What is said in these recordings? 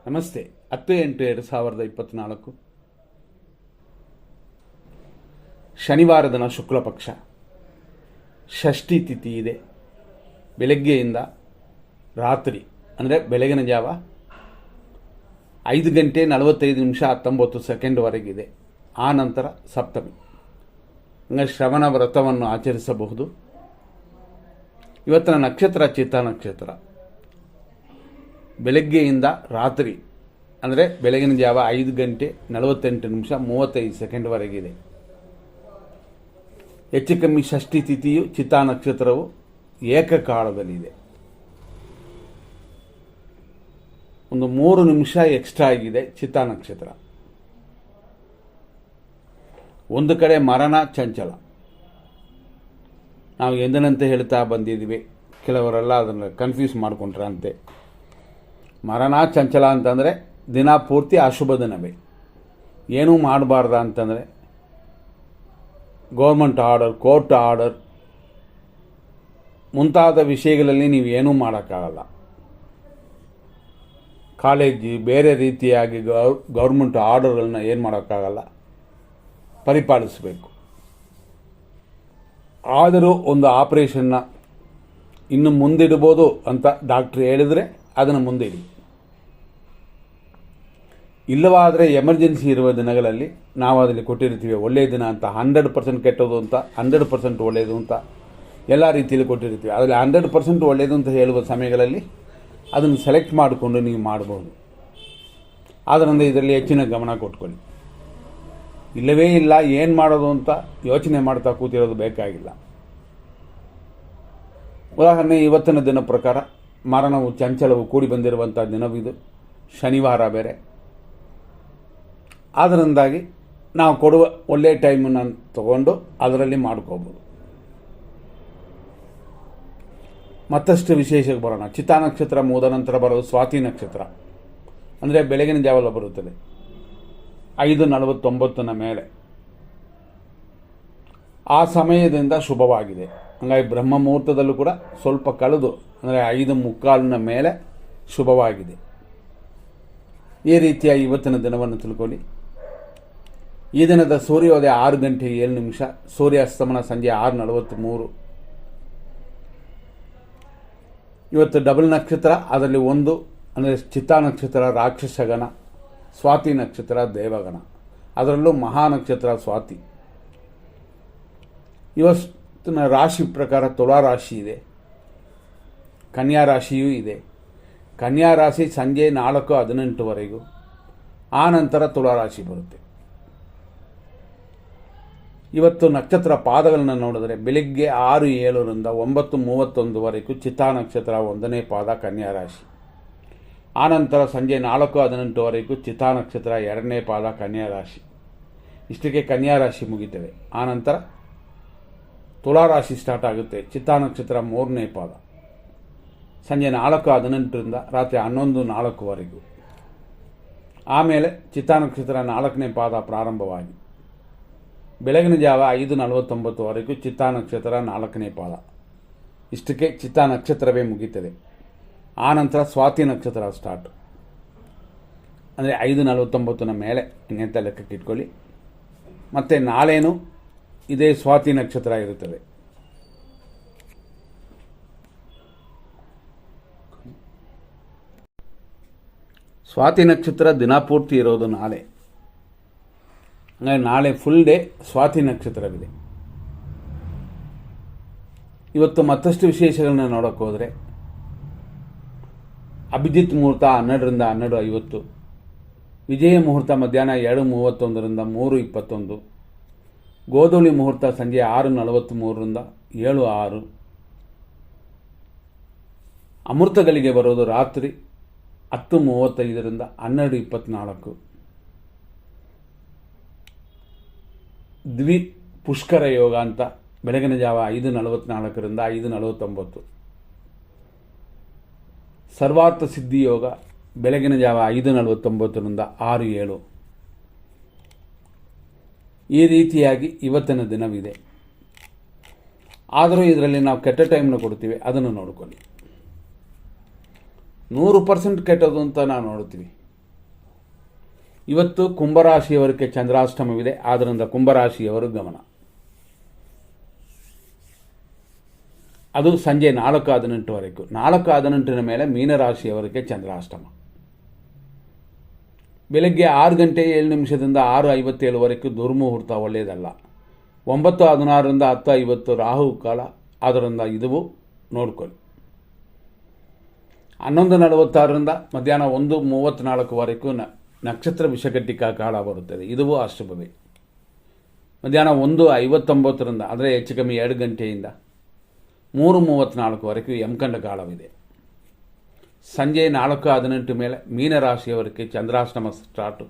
ನಮಸ್ತೆ. 10/8/2024 ಶನಿವಾರ ದಿನ ಶುಕ್ಲ ಪಕ್ಷ, ಷಷ್ಠಿ ತಿಥಿ ಇದೆ. ಬೆಳಗ್ಗೆಯಿಂದ ರಾತ್ರಿ ಅಂದರೆ ಬೆಳಗಿನ ಜಾವ 5:45:19 ಆ ನಂತರ ಸಪ್ತಮಿ. ಹಂಗೆ ಶ್ರವಣ ವ್ರತವನ್ನು ಆಚರಿಸಬಹುದು. ಇವತ್ತಿನ ನಕ್ಷತ್ರ ಚಿತ್ತಾ ನಕ್ಷತ್ರ. ಬೆಳಗ್ಗೆಯಿಂದ ರಾತ್ರಿ ಅಂದರೆ ಬೆಳಗಿನ ಜಾವ 5:48:35 ಹೆಚ್ಚು ಕಮ್ಮಿ ಷಷ್ಠಿ ತಿಥಿಯು ಚಿತ್ತಾ ನಕ್ಷತ್ರವು ಏಕಕಾಲದಲ್ಲಿದೆ. ಒಂದು 3 ನಿಮಿಷ ಎಕ್ಸ್ಟ್ರಾ ಆಗಿದೆ ಚಿತ್ತಾ ನಕ್ಷತ್ರ. ಒಂದು ಕಡೆ ಮರಣ ಚಂಚಲ, ನಾವು ಎಂದಿನಂತೆ ಹೇಳ್ತಾ ಬಂದಿದ್ದೀವಿ. ಕೆಲವರೆಲ್ಲ ಅದನ್ನು ಕನ್ಫ್ಯೂಸ್ ಮಾಡಿಕೊಂಡ್ರಂತೆ. ಮರಣ ಚಂಚಲ ಅಂತಂದರೆ ದಿನ ಪೂರ್ತಿ ಅಶುಭ ದಿನವೇ. ಏನೂ ಮಾಡಬಾರ್ದ ಅಂತಂದರೆ ಗೌರ್ಮೆಂಟ್ ಆರ್ಡರ್, ಕೋರ್ಟ್ ಆರ್ಡರ್ ಮುಂತಾದ ವಿಷಯಗಳಲ್ಲಿ ನೀವು ಏನೂ ಮಾಡೋಕ್ಕಾಗಲ್ಲ. ಕಾಲೇಜು ಬೇರೆ ರೀತಿಯಾಗಿ ಗೌರ್ಮೆಂಟ್ ಆರ್ಡರ್ಗಳನ್ನ ಏನು ಮಾಡೋಕ್ಕಾಗಲ್ಲ, ಪರಿಪಾಲಿಸಬೇಕು. ಆದರೂ ಒಂದು ಆಪರೇಷನ್ನ ಇನ್ನು ಮುಂದಿಡ್ಬೋದು ಅಂತ ಡಾಕ್ಟ್ರು ಹೇಳಿದರೆ ಅದನ್ನು ಮುಂದಿಡಿ. ಇಲ್ಲವಾದರೆ ಎಮರ್ಜೆನ್ಸಿ ಇರುವ ದಿನಗಳಲ್ಲಿ ನಾವು ಅದರಲ್ಲಿ ಕೊಟ್ಟಿರ್ತೀವಿ. ಒಳ್ಳೆಯ ದಿನ ಅಂತ 100% ಕೆಟ್ಟದು ಅಂತ, 100% ಒಳ್ಳೆಯದು ಅಂತ ಎಲ್ಲ ರೀತಿಯಲ್ಲಿ ಕೊಟ್ಟಿರ್ತೀವಿ. ಅದರಲ್ಲಿ 100% ಒಳ್ಳೆಯದು ಅಂತ ಹೇಳುವ ಸಮಯಗಳಲ್ಲಿ ಅದನ್ನು ಸೆಲೆಕ್ಟ್ ಮಾಡಿಕೊಂಡು ನೀವು ಮಾಡ್ಬೋದು. ಆದ್ದರಿಂದ ಇದರಲ್ಲಿ ಹೆಚ್ಚಿನ ಗಮನ ಕೊಟ್ಕೊಳ್ಳಿ. ಇಲ್ಲವೇ ಇಲ್ಲ, ಏನು ಮಾಡೋದು ಅಂತ ಯೋಚನೆ ಮಾಡ್ತಾ ಕೂತಿರೋದು ಬೇಕಾಗಿಲ್ಲ. ಉದಾಹರಣೆ, ಇವತ್ತಿನ ದಿನ ಪ್ರಕಾರ ಮರಣವು ಚಂಚಲವು ಕೂಡಿ ಬಂದಿರುವಂಥ ದಿನವಿದು, ಶನಿವಾರ ಬೇರೆ. ಅದರಿಂದಾಗಿ ನಾವು ಕೊಡುವ ಒಳ್ಳೆಯ ಟೈಮನ್ನು ತಗೊಂಡು ಅದರಲ್ಲಿ ಮಾಡ್ಕೋಬೋದು. ಮತ್ತಷ್ಟು ವಿಶೇಷಕ್ಕೆ ಬರೋಣ. ಚಿತ್ತಾ ನಕ್ಷತ್ರ ಮುಗಿದ ನಂತರ ಬರೋದು ಸ್ವಾತಿ ನಕ್ಷತ್ರ. ಅಂದರೆ ಬೆಳಗಿನ ಜಾವಲ್ಲ ಬರುತ್ತದೆ, 5:49 ಮೇಲೆ. ಆ ಸಮಯದಿಂದ ಶುಭವಾಗಿದೆ. ಹಾಗಾಗಿ ಬ್ರಹ್ಮ ಮುಹೂರ್ತದಲ್ಲೂ ಕೂಡ ಸ್ವಲ್ಪ ಕಳೆದು ಅಂದರೆ 5:45 ಮೇಲೆ ಶುಭವಾಗಿದೆ. ಈ ರೀತಿಯಾಗಿ ಇವತ್ತಿನ ದಿನವನ್ನು ತಿಳ್ಕೊಳ್ಳಿ. ಈ ದಿನದ ಸೂರ್ಯೋದಯ 6:07, ಸೂರ್ಯಾಸ್ತಮನ ಸಂಜೆ 6:43. ಇವತ್ತು ಡಬಲ್ ನಕ್ಷತ್ರ, ಅದರಲ್ಲಿ ಒಂದು ಅಂದರೆ ಚಿತ್ತಾ ನಕ್ಷತ್ರ ರಾಕ್ಷಸಗಣ, ಸ್ವಾತಿ ನಕ್ಷತ್ರ ದೇವಗಣ. ಅದರಲ್ಲೂ ಮಹಾನಕ್ಷತ್ರ ಸ್ವಾತಿ. ಇವತ್ತಿನ ರಾಶಿ ಪ್ರಕಾರ ತುಲಾ ರಾಶಿ ಇದೆ, ಕನ್ಯಾ ರಾಶಿಯೂ ಇದೆ. ಕನ್ಯಾ ರಾಶಿ ಸಂಜೆ 4:18 ಆ ನಂತರ ತುಲಾ ರಾಶಿ ಬರುತ್ತೆ. ಇವತ್ತು ನಕ್ಷತ್ರ ಪಾದಗಳನ್ನು ನೋಡಿದ್ರೆ ಬೆಳಿಗ್ಗೆ 6:07 9:31 ಚಿತ್ತಾ ನಕ್ಷತ್ರ 1ನೇ ಪಾದ ಕನ್ಯಾ ರಾಶಿ. ಆನಂತರ ಸಂಜೆ 4:18 ಚಿತ್ತಾ ನಕ್ಷತ್ರ 2ನೇ ಪಾದ ಕನ್ಯಾ ರಾಶಿ. ಇಷ್ಟಕ್ಕೆ ಕನ್ಯಾ ರಾಶಿ ಮುಗಿತವೆ. ಆನಂತರ ತುಲಾ ರಾಶಿ ಸ್ಟಾರ್ಟ್ ಆಗುತ್ತೆ. ಚಿತ್ತಾ ನಕ್ಷತ್ರ 3ನೇ ಪಾದ ಸಂಜೆ 4:18 ರಾತ್ರಿ 11:04. ಆಮೇಲೆ ಚಿತ್ತಾ ನಕ್ಷತ್ರ 4ನೇ ಪಾದ ಪ್ರಾರಂಭವಾಗಿ ಬೆಳಗಿನ ಜಾವ 5:49 ಚಿತ್ತಾ ನಕ್ಷತ್ರ 4ನೇ ಪಾದ. ಇಷ್ಟಕ್ಕೆ ಚಿತ್ತಾ ನಕ್ಷತ್ರವೇ ಮುಗೀತದೆ. ಆನಂತರ ಸ್ವಾತಿ ನಕ್ಷತ್ರ ಸ್ಟಾರ್ಟ್, ಅಂದರೆ 5:49 ಮೇಲೆ ಹಿಂಗಂತ ಲೆಕ್ಕಕ್ಕೆ ಇಟ್ಕೊಳ್ಳಿ. ಮತ್ತು ನಾಳೆನೂ ಇದೇ ಸ್ವಾತಿ ನಕ್ಷತ್ರ ಇರುತ್ತದೆ. ಸ್ವಾತಿ ನಕ್ಷತ್ರ ದಿನಪೂರ್ತಿ ಇರೋದು ನಾಳೆ. ಹಾಗಾಗಿ ನಾಳೆ ಫುಲ್ ಡೇ ಸ್ವಾತಿ ನಕ್ಷತ್ರವಿದೆ. ಇವತ್ತು ಮತ್ತಷ್ಟು ವಿಶೇಷಗಳನ್ನ ನೋಡೋಕೆ ಹೋದರೆ, ಅಭಿಜಿತ್ ಮುಹೂರ್ತ 12:00-12:50, ವಿಜಯ ಮುಹೂರ್ತ ಮಧ್ಯಾಹ್ನ 2:31 3:21, ಗೋಧೂಳಿ ಮುಹೂರ್ತ ಸಂಜೆ 6:43 7:06, ಅಮೃತಗಳಿಗೆ ಬರೋದು ರಾತ್ರಿ 10:35 12:24, ದ್ವಿ ಪುಷ್ಕರ ಯೋಗ ಅಂತ ಬೆಳಗಿನ ಜಾವ 5:44 5:49, ಸರ್ವಾರ್ಥ ಸಿದ್ಧಿ ಯೋಗ ಬೆಳಗಿನ ಜಾವ 5:49 6:07. ಈ ರೀತಿಯಾಗಿ ಇವತ್ತಿನ ದಿನವಿದೆ. ಆದರೂ ಇದರಲ್ಲಿ ನಾವು ಕೆಟ್ಟ ಟೈಮ್ನ ಕೊಡ್ತೀವಿ, ಅದನ್ನು ನೋಡ್ಕೊಳ್ಳಿ. 100% ಕೆಟ್ಟದು ಅಂತ ನಾವು ನೋಡ್ತೀವಿ. ಇವತ್ತು ಕುಂಭರಾಶಿಯವರಿಗೆ ಚಂದ್ರಾಷ್ಟಮವಿದೆ, ಆದ್ದರಿಂದ ಕುಂಭರಾಶಿಯವರು ಗಮನ. ಅದು ಸಂಜೆ 4:18ವರೆಗೂ. 4:18 ಮೇಲೆ ಮೀನರಾಶಿಯವರಿಗೆ ಚಂದ್ರಾಷ್ಟಮ. ಬೆಳಗ್ಗೆ 6:07 6:57ವರೆಗೂ ದುರ್ಮುಹೂರ್ತ ಒಳ್ಳೆಯದಲ್ಲ. 9:16 10:50 ರಾಹು ಕಾಲ, ಆದ್ದರಿಂದ ಇದು ನೋಡ್ಕೊಳ್ಳಿ. 11:46 ಮಧ್ಯಾಹ್ನ 1:34ವರೆಗೂ ನಕ್ಷತ್ರ ವಿಷಕಟ್ಟಿಕಾ ಕಾಲ ಬರುತ್ತದೆ, ಇದು ಅಶುಭವೇ. ಮಧ್ಯಾಹ್ನ 1:59 ಅಂದರೆ ಹೆಚ್ಚು ಕಮ್ಮಿ 2 ಗಂಟೆಯಿಂದ 3:34ವರೆಗೂ ಯಮಕಂಡ ಕಾಲವಿದೆ. ಸಂಜೆ 4:18 ಮೇಲೆ ಮೀನರಾಶಿಯವರಿಗೆ ಚಂದ್ರಾಷ್ಟಮ ಸ್ಟಾರ್ಟು.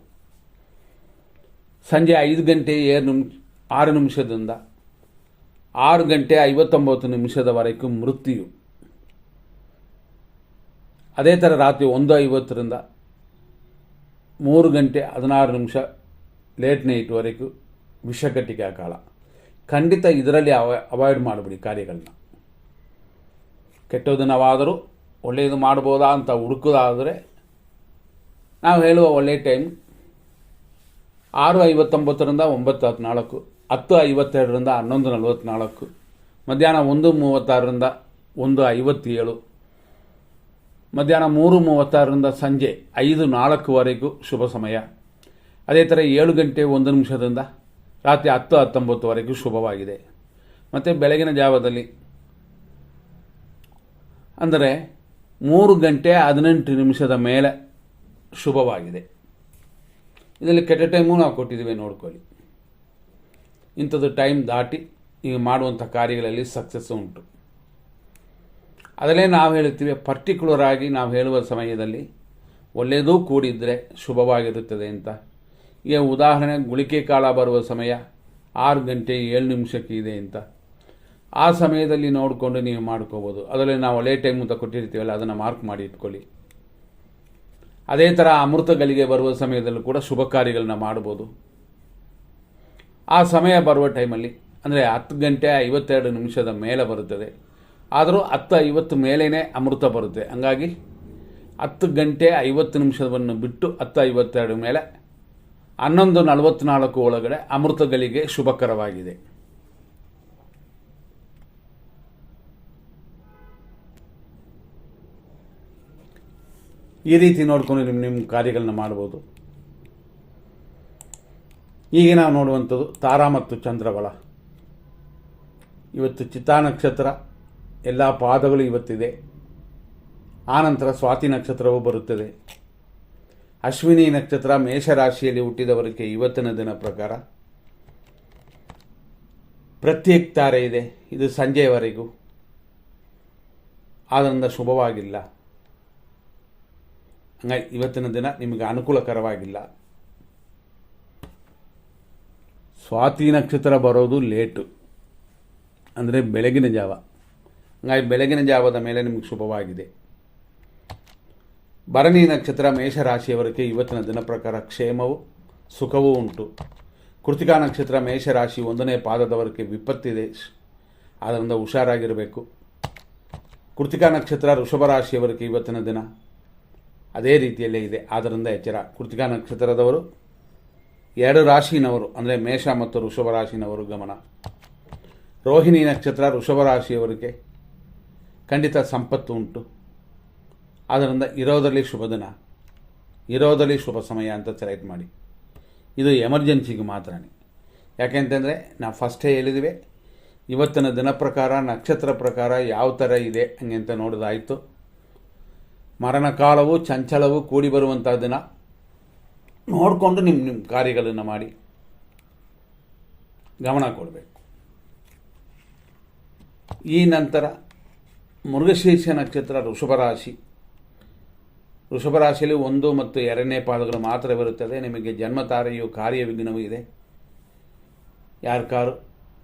ಸಂಜೆ 5:06 6:59 ಮೃತ್ಯು. ಅದೇ ಥರ ರಾತ್ರಿ 1:50 3:16 ಲೇಟ್ ನೈಟ್ವರೆಗೂ ವಿಷಕಟ್ಟಿಕಾ ಕಾಲ. ಖಂಡಿತ ಇದರಲ್ಲಿ ಅವಾಯ್ಡ್ ಮಾಡಿಬಿಡಿ ಕಾರ್ಯಗಳನ್ನ. ಕೆಟ್ಟದನ್ನವಾದರೂ ಒಳ್ಳೆಯದು ಮಾಡ್ಬೋದಾ ಅಂತ ಹುಡುಕೋದಾದರೆ ನಾವು ಹೇಳುವ ಒಳ್ಳೆಯ ಟೈಮ್ 6:59 9:14, 10:52 11:44, ಮಧ್ಯಾಹ್ನ 1:36 1:57, ಮಧ್ಯಾಹ್ನ 3:36 ಸಂಜೆ 5:04ವರೆಗೂ ಶುಭ ಸಮಯ. ಅದೇ ಥರ 7:01 ರಾತ್ರಿ 10:19ವರೆಗೂ ಶುಭವಾಗಿದೆ. ಮತ್ತು ಬೆಳಗಿನ ಜಾವದಲ್ಲಿ ಅಂದರೆ 3:18 ಮೇಲೆ ಶುಭವಾಗಿದೆ. ಇದರಲ್ಲಿ ಕೆಟ್ಟ ಟೈಮು ನಾವು ಕೊಟ್ಟಿದ್ದೀವಿ, ನೋಡ್ಕೊಳ್ಳಿ. ಇಂಥದ್ದು ಟೈಮ್ ದಾಟಿ ಈಗ ಮಾಡುವಂಥ ಕಾರ್ಯಗಳಲ್ಲಿ ಸಕ್ಸಸ್ಸು ಉಂಟು. ಅದರಲ್ಲೇ ನಾವು ಹೇಳುತ್ತೀವಿ, ಪರ್ಟಿಕ್ಯುಲರ್ ಆಗಿ ನಾವು ಹೇಳುವ ಸಮಯದಲ್ಲಿ ಒಳ್ಳೆಯದೂ ಕೂಡಿದ್ದರೆ ಶುಭವಾಗಿರುತ್ತದೆ ಅಂತ. ಈಗ ಉದಾಹರಣೆ ಗುಳಿಕೆ ಕಾಲ ಬರುವ ಸಮಯ 6:07 ಇದೆ ಅಂತ. ಆ ಸಮಯದಲ್ಲಿ ನೋಡಿಕೊಂಡು ನೀವು ಮಾಡ್ಕೋಬೋದು. ಅದರಲ್ಲಿ ನಾವು ಒಳ್ಳೆಯ ಟೈಮ್ ಅಂತ ಕೊಟ್ಟಿರ್ತೀವಲ್ಲ, ಅದನ್ನು ಮಾರ್ಕ್ ಮಾಡಿ ಇಟ್ಕೊಳ್ಳಿ. ಅದೇ ಥರ ಅಮೃತಗಳಿಗೆ ಬರುವ ಸಮಯದಲ್ಲೂ ಕೂಡ ಶುಭ ಕಾರ್ಯಗಳನ್ನ ಮಾಡ್ಬೋದು. ಆ ಸಮಯ ಬರುವ ಟೈಮಲ್ಲಿ ಅಂದರೆ 10:52 ಮೇಲೆ ಬರುತ್ತದೆ. ಆದರೂ 10:50 ಮೇಲೇ ಅಮೃತ ಬರುತ್ತೆ. ಹಂಗಾಗಿ 10:50 ಬಿಟ್ಟು 10:52 ಮೇಲೆ 11:44 ಒಳಗಡೆ ಅಮೃತಗಳಿಗೆ ಶುಭಕರವಾಗಿದೆ. ಈ ರೀತಿ ನೋಡ್ಕೊಂಡು ನಿಮ್ಮ ಕಾರ್ಯಗಳನ್ನ ಮಾಡ್ಬೋದು. ಈಗ ನಾವು ನೋಡುವಂಥದ್ದು ತಾರಾ ಮತ್ತು ಚಂದ್ರಬಲ. ಇವತ್ತು ಚಿತ್ತಾ ನಕ್ಷತ್ರ ಎಲ್ಲ ಪಾದಗಳು ಇವತ್ತಿದೆ. ಆನಂತರ ಸ್ವಾತಿ ನಕ್ಷತ್ರವೂ ಬರುತ್ತದೆ. ಅಶ್ವಿನಿ ನಕ್ಷತ್ರ ಮೇಷರಾಶಿಯಲ್ಲಿ ಹುಟ್ಟಿದವರಿಗೆ ಇವತ್ತಿನ ದಿನ ಪ್ರಕಾರ ಪ್ರತ್ಯೇಕ ತಾರೆ ಇದೆ. ಇದು ಸಂಜೆಯವರೆಗೂ, ಆದ್ದರಿಂದ ಶುಭವಾಗಿಲ್ಲ. ಹಂಗಾಗಿ ಇವತ್ತಿನ ದಿನ ನಿಮಗೆ ಅನುಕೂಲಕರವಾಗಿಲ್ಲ. ಸ್ವಾತಿ ನಕ್ಷತ್ರ ಬರೋದು ಲೇಟು, ಅಂದರೆ ಬೆಳಗಿನ ಜಾವ. ಹಂಗಾಗಿ ಬೆಳಗಿನ ಜಾವದ ಮೇಲೆ ನಿಮಗೆ ಶುಭವಾಗಿದೆ. ಭರಣಿ ನಕ್ಷತ್ರ ಮೇಷರಾಶಿಯವರಿಗೆ ಇವತ್ತಿನ ದಿನ ಪ್ರಕಾರ ಕ್ಷೇಮವು ಸುಖವೂ ಉಂಟು. ಕೃತಿಕಾ ನಕ್ಷತ್ರ ಮೇಷರಾಶಿ 1ನೇ ಪಾದದವರಿಗೆ ವಿಪತ್ತಿದೆ, ಆದ್ದರಿಂದ ಹುಷಾರಾಗಿರಬೇಕು. ಕೃತಿಕಾ ನಕ್ಷತ್ರ ವೃಷಭ ರಾಶಿಯವರಿಗೆ ಇವತ್ತಿನ ದಿನ ಅದೇ ರೀತಿಯಲ್ಲೇ ಇದೆ, ಆದ್ದರಿಂದ ಎಚ್ಚರ. ಕೃತಿಕಾ ನಕ್ಷತ್ರದವರು 2 ರಾಶಿನವರು ಅಂದರೆ ಮೇಷ ಮತ್ತು ವೃಷಭ ರಾಶಿನವರು ಗಮನ. ರೋಹಿಣಿ ನಕ್ಷತ್ರ ವೃಷಭ ರಾಶಿಯವರಿಗೆ ಖಂಡಿತ ಸಂಪತ್ತು ಉಂಟು, ಆದ್ದರಿಂದ ಇರೋದರಲ್ಲಿ ಶುಭ ದಿನ, ಇರೋದರಲ್ಲಿ ಶುಭ ಸಮಯ ಅಂತ ಸೆಲೆಕ್ಟ್ ಮಾಡಿ. ಇದು ಎಮರ್ಜೆನ್ಸಿಗೆ ಮಾತ್ರನೇ. ಯಾಕೆಂತಂದರೆ ನಾವು ಫಸ್ಟೇ ಹೇಳಿದ್ವಿ, ಇವತ್ತಿನ ದಿನ ಪ್ರಕಾರ ನಕ್ಷತ್ರ ಪ್ರಕಾರ ಯಾವ ಥರ ಇದೆ ಹಂಗೆ ಅಂತ ನೋಡೋದಾಯಿತು. ಮರಣಕಾಲವು ಚಂಚಲವು ಕೂಡಿ ಬರುವಂಥ ದಿನ ನೋಡಿಕೊಂಡು ನಿಮ್ಮ ಕಾರ್ಯಗಳನ್ನು ಮಾಡಿ ಗಮನ ಕೊಡಬೇಕು. ಈ ನಂತರ ಮೃಗಶೀರ್ಷ ನಕ್ಷತ್ರ ವೃಷಭ ರಾಶಿ. ವೃಷಭ ರಾಶಿಯಲ್ಲಿ 1 ಮತ್ತು 2ನೇ ಪಾದಗಳು ಮಾತ್ರ ಬರುತ್ತದೆ. ನಿಮಗೆ ಜನ್ಮತಾರೆಯು ಕಾರ್ಯವಿಘ್ನವೂ ಇದೆ. ಯಾರ್ಕಾರು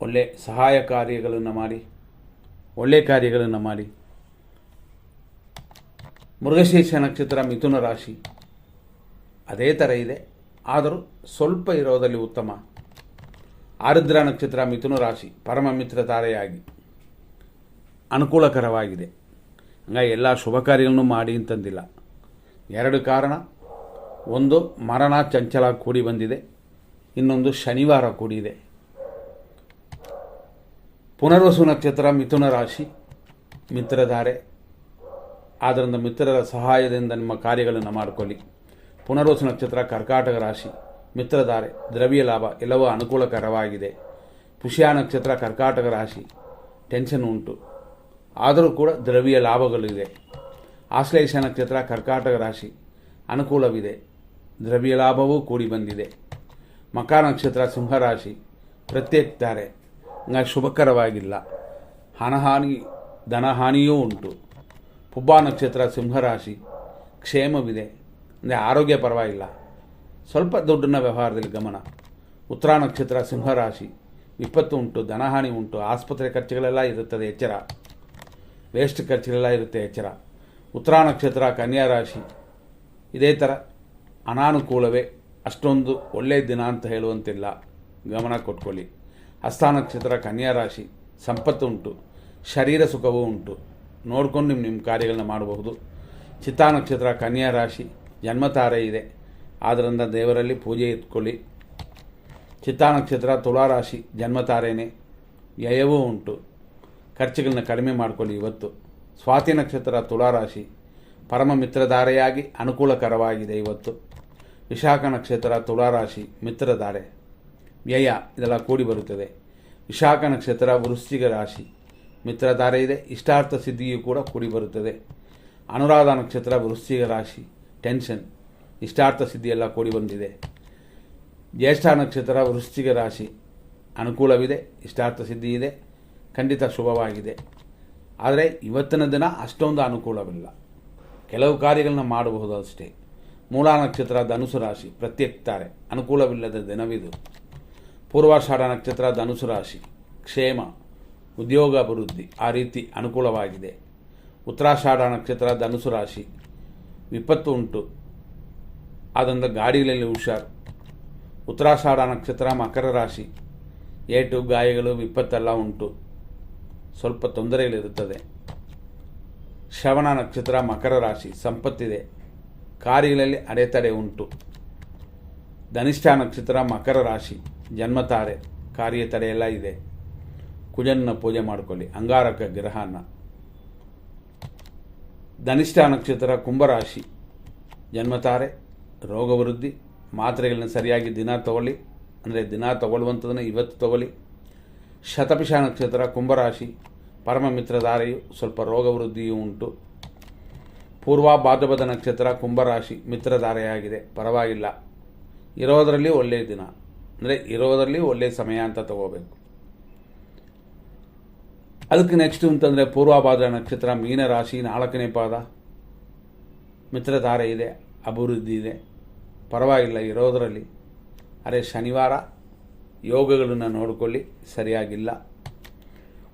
ಒಳ್ಳೆ ಸಹಾಯ ಕಾರ್ಯಗಳನ್ನು ಮಾಡಿ, ಒಳ್ಳೆಯ ಕಾರ್ಯಗಳನ್ನು ಮಾಡಿ. ಮೃಗಶೀರ್ಷ ನಕ್ಷತ್ರ ಮಿಥುನ ರಾಶಿ ಅದೇ ಥರ ಇದೆ, ಆದರೂ ಸ್ವಲ್ಪ ಇರೋದಲ್ಲಿ ಉತ್ತಮ. ಆರುದ್ರ ನಕ್ಷತ್ರ ಮಿಥುನ ರಾಶಿ ಪರಮ ಮಿತ್ರ ತಾರೆಯಾಗಿ ಅನುಕೂಲಕರವಾಗಿದೆ. ಹಂಗಾಗಿ ಎಲ್ಲ ಶುಭ ಕಾರ್ಯಗಳನ್ನು ಮಾಡಿ ಅಂತಂದಿಲ್ಲ. 2 ಕಾರಣ, ಒಂದು ಮರಣ ಚಂಚಲ ಕೂಡಿ ಬಂದಿದೆ, ಇನ್ನೊಂದು ಶನಿವಾರ ಕೂಡಿದೆ. ಪುನರ್ವಸು ನಕ್ಷತ್ರ ಮಿಥುನ ರಾಶಿ, ಮಿತ್ರಧಾರೆ. ಆದ್ದರಿಂದ ಮಿತ್ರರ ಸಹಾಯದಿಂದ ನಿಮ್ಮ ಕಾರ್ಯಗಳನ್ನು ಮಾಡಿಕೊಳ್ಳಿ. ಪುನರ್ವಸು ನಕ್ಷತ್ರ ಕರ್ಕಾಟಕ ರಾಶಿ, ಮಿತ್ರಧಾರೆ, ದ್ರವ್ಯ ಲಾಭ ಎಲ್ಲವೂ ಅನುಕೂಲಕರವಾಗಿದೆ. ಪುಷ್ಯ ನಕ್ಷತ್ರ ಕರ್ಕಾಟಕ ರಾಶಿ, ಟೆನ್ಷನ್ ಉಂಟು, ಆದರೂ ಕೂಡ ದ್ರವ್ಯ ಲಾಭಗಳಿದೆ. ಆಶ್ಲೇಷ ನಕ್ಷತ್ರ ಕರ್ಕಾಟಕ ರಾಶಿ, ಅನುಕೂಲವಿದೆ, ದ್ರವ್ಯ ಲಾಭವೂ ಕೂಡಿ ಬಂದಿದೆ. ಮಕ ನಕ್ಷತ್ರ ಸಿಂಹರಾಶಿ, ಪ್ರತ್ಯೇಕಿದ್ದಾರೆ, ಹಂಗಾಗಿ ಶುಭಕರವಾಗಿಲ್ಲ. ಹಣಹಾನಿ ಧನಹಾನಿಯೂ ಉಂಟು. ಪುಬ್ಬ ನಕ್ಷತ್ರ ಸಿಂಹರಾಶಿ, ಕ್ಷೇಮವಿದೆ, ಅಂದರೆ ಆರೋಗ್ಯ ಪರವಾಗಿಲ್ಲ, ಸ್ವಲ್ಪ ದುಡ್ಡಿನ ವ್ಯವಹಾರದಲ್ಲಿ ಗಮನ. ಉತ್ತರ ನಕ್ಷತ್ರ ಸಿಂಹರಾಶಿ, ವಿಪತ್ತು ಉಂಟು, ಧನಹಾನಿ ಉಂಟು, ಆಸ್ಪತ್ರೆ ಖರ್ಚುಗಳೆಲ್ಲ ಇರುತ್ತದೆ, ಎಚ್ಚರ. ವೇಸ್ಟ್ ಖರ್ಚುಗಳೆಲ್ಲ ಇರುತ್ತೆ, ಎಚ್ಚರ. ಉತ್ತರ ನಕ್ಷತ್ರ ಕನ್ಯಾ ರಾಶಿ, ಇದೇ ಥರ ಅನಾನುಕೂಲವೇ, ಅಷ್ಟೊಂದು ಒಳ್ಳೆಯ ದಿನ ಅಂತ ಹೇಳುವಂತಿಲ್ಲ, ಗಮನ ಕೊಟ್ಕೊಳ್ಳಿ. ಹಸ್ತ ನಕ್ಷತ್ರ ಕನ್ಯಾ ರಾಶಿ, ಸಂಪತ್ತು ಉಂಟು, ಶರೀರ ಸುಖವೂ ಉಂಟು, ನೋಡ್ಕೊಂಡು ನಿಮ್ಮ ಕಾರ್ಯಗಳನ್ನ ಮಾಡಬಹುದು. ಚಿತ್ತಾ ನಕ್ಷತ್ರ ಕನ್ಯಾ ರಾಶಿ, ಜನ್ಮತಾರೆ ಇದೆ, ಆದ್ದರಿಂದ ದೇವರಲ್ಲಿ ಪೂಜೆ ಇಟ್ಕೊಳ್ಳಿ. ಚಿತ್ತಾ ನಕ್ಷತ್ರ ತುಲಾರಾಶಿ, ಜನ್ಮತಾರೇನೆ, ವ್ಯಯವೂ ಉಂಟು, ಖರ್ಚುಗಳನ್ನ ಕಡಿಮೆ ಮಾಡಿಕೊಳ್ಳಿ ಇವತ್ತು. ಸ್ವಾತಿ ನಕ್ಷತ್ರ ತುಲಾರಾಶಿ, ಪರಮ ಮಿತ್ರಧಾರೆಯಾಗಿ ಅನುಕೂಲಕರವಾಗಿದೆ ಇವತ್ತು. ವಿಶಾಖ ನಕ್ಷತ್ರ ತುಲಾರಾಶಿ, ಮಿತ್ರಧಾರೆ, ವ್ಯಯ ಇದೆಲ್ಲ ಕೂಡಿ ಬರುತ್ತದೆ. ವಿಶಾಖ ನಕ್ಷತ್ರ ವೃಶ್ಚಿಕ ರಾಶಿ, ಮಿತ್ರಧಾರೆ ಇದೆ, ಇಷ್ಟಾರ್ಥ ಸಿದ್ಧಿಯೂ ಕೂಡ ಕೂಡಿ ಬರುತ್ತದೆ. ಅನುರಾಧ ನಕ್ಷತ್ರ ವೃಶ್ಚಿಕ ರಾಶಿ, ಟೆನ್ಷನ್, ಇಷ್ಟಾರ್ಥ ಸಿದ್ಧಿಯೆಲ್ಲ ಕೂಡಿ ಬಂದಿದೆ. ಜ್ಯೇಷ್ಠ ನಕ್ಷತ್ರ ವೃಶ್ಚಿಕ ರಾಶಿ, ಅನುಕೂಲವಿದೆ, ಇಷ್ಟಾರ್ಥ ಸಿದ್ಧಿ ಇದೆ, ಖಂಡಿತ ಶುಭವಾಗಿದೆ. ಆದರೆ ಇವತ್ತಿನ ದಿನ ಅಷ್ಟೊಂದು ಅನುಕೂಲವಿಲ್ಲ, ಕೆಲವು ಕಾರ್ಯಗಳನ್ನ ಮಾಡಬಹುದು ಅಷ್ಟೇ. ಮೂಲ ನಕ್ಷತ್ರ ಧನುಸು ರಾಶಿ, ಪ್ರತ್ಯೇಕಿತಾರೆ, ಅನುಕೂಲವಿಲ್ಲದ ದಿನವಿದು. ಪೂರ್ವಾಷಾಢ ನಕ್ಷತ್ರ ಧನುಸು ರಾಶಿ, ಕ್ಷೇಮ, ಉದ್ಯೋಗ ಅಭಿವೃದ್ಧಿ ಆ ರೀತಿ ಅನುಕೂಲವಾಗಿದೆ. ಉತ್ತರಾಷಾಢ ನಕ್ಷತ್ರ ಧನುಸು ರಾಶಿ, ವಿಪತ್ತು ಉಂಟು, ಆದ್ದರಿಂದ ಗಾಡಿಗಳಲ್ಲಿ ಹುಷಾರು. ಉತ್ತರಾಷಾಢ ನಕ್ಷತ್ರ ಮಕರ ರಾಶಿ, ಏಟು ಗಾಯಗಳು ವಿಪತ್ತೆಲ್ಲ ಉಂಟು, ಸ್ವಲ್ಪ ತೊಂದರೆಗಳಿರುತ್ತದೆ. ಶ್ರವಣ ನಕ್ಷತ್ರ ಮಕರ ರಾಶಿ, ಸಂಪತ್ತಿದೆ, ಕಾರ್ಯಗಳಲ್ಲಿ ಅಡೆತಡೆ ಉಂಟು. ಧನಿಷ್ಠ ನಕ್ಷತ್ರ ಮಕರ ರಾಶಿ, ಜನ್ಮತಾರೆ, ಕಾರ್ಯ ತಡೆಯೆಲ್ಲ ಇದೆ. ಕುಜನ್ನ ಪೂಜೆ ಮಾಡಿಕೊಳ್ಳಿ, ಅಂಗಾರಕ ಗ್ರಹನ. ಧನಿಷ್ಠ ನಕ್ಷತ್ರ ಕುಂಭರಾಶಿ, ಜನ್ಮತಾರೆ, ರೋಗವೃದ್ಧಿ, ಮಾತ್ರೆಗಳನ್ನ ಸರಿಯಾಗಿ ದಿನ ತಗೊಳ್ಳಿ, ಅಂದರೆ ದಿನ ತಗೊಳ್ಳುವಂಥದ್ದನ್ನು ಇವತ್ತು ತಗೊಳ್ಳಿ. ಶತಭಿಷ ನಕ್ಷತ್ರ ಕುಂಭರಾಶಿ, ಪರಮ ಮಿತ್ರಧಾರೆಯು ಸ್ವಲ್ಪ ರೋಗವೃದ್ಧಿಯೂ ಉಂಟು. ಪೂರ್ವ ಭಾದ್ರಪದ ನಕ್ಷತ್ರ ಕುಂಭರಾಶಿ, ಮಿತ್ರಧಾರೆಯಾಗಿದೆ, ಪರವಾಗಿಲ್ಲ. ಇರೋದರಲ್ಲಿ ಒಳ್ಳೆಯ ದಿನ, ಅಂದರೆ ಇರೋದರಲ್ಲಿ ಒಳ್ಳೆಯ ಸಮಯ ಅಂತ ತಗೋಬೇಕು. ಅದಕ್ಕೆ ನೆಕ್ಸ್ಟು ಅಂತಂದರೆ ಪೂರ್ವಭಾದ್ರ ನಕ್ಷತ್ರ ಮೀನರಾಶಿ, 4ನೇ ಪಾದ, ಮಿತ್ರಧಾರೆ ಇದೆ, ಅಭಿವೃದ್ಧಿ ಇದೆ, ಪರವಾಗಿಲ್ಲ ಇರೋದರಲ್ಲಿ. ಅರೆ ಶನಿವಾರ ಯೋಗಗಳನ್ನು ನೋಡಿಕೊಳ್ಳಿ, ಸರಿಯಾಗಿಲ್ಲ.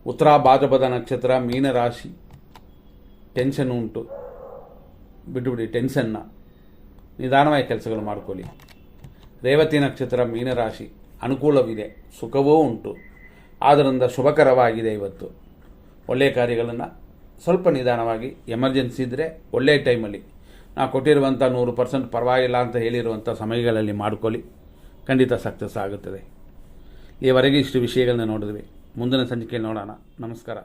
ಉತ್ತರ ಭಾದ್ರಪದ ನಕ್ಷತ್ರ ಮೀನರಾಶಿ, ಟೆನ್ಷನ್ ಉಂಟು, ಬಿಟ್ಟುಬಿಡಿ ಟೆನ್ಷನ್ನ, ನಿಧಾನವಾಗಿ ಕೆಲಸಗಳು ಮಾಡಿಕೊಳ್ಳಿ. ರೇವತಿ ನಕ್ಷತ್ರ ಮೀನರಾಶಿ, ಅನುಕೂಲವಿದೆ, ಸುಖವೂ ಉಂಟು, ಆದ್ದರಿಂದ ಶುಭಕರವಾಗಿದೆ ಇವತ್ತು. ಒಳ್ಳೆಯ ಕಾರ್ಯಗಳನ್ನು ಸ್ವಲ್ಪ ನಿಧಾನವಾಗಿ, ಎಮರ್ಜೆನ್ಸಿ ಇದ್ದರೆ ಒಳ್ಳೆಯ ಟೈಮಲ್ಲಿ, ನಾವು ಕೊಟ್ಟಿರುವಂಥ 100% ಪರವಾಗಿಲ್ಲ ಅಂತ ಹೇಳಿರುವಂಥ ಸಮಯಗಳಲ್ಲಿ ಮಾಡಿಕೊಳ್ಳಿ, ಖಂಡಿತ ಸಕ್ಸಸ್ ಆಗುತ್ತದೆ. ಈವರೆಗೆ ಇಷ್ಟು ವಿಷಯಗಳನ್ನ ನೋಡಿದ್ವಿ. ಮುಂದಿನ ಸಂಚಿಕೆಯಲ್ಲಿ ನೋಡೋಣ. ನಮಸ್ಕಾರ.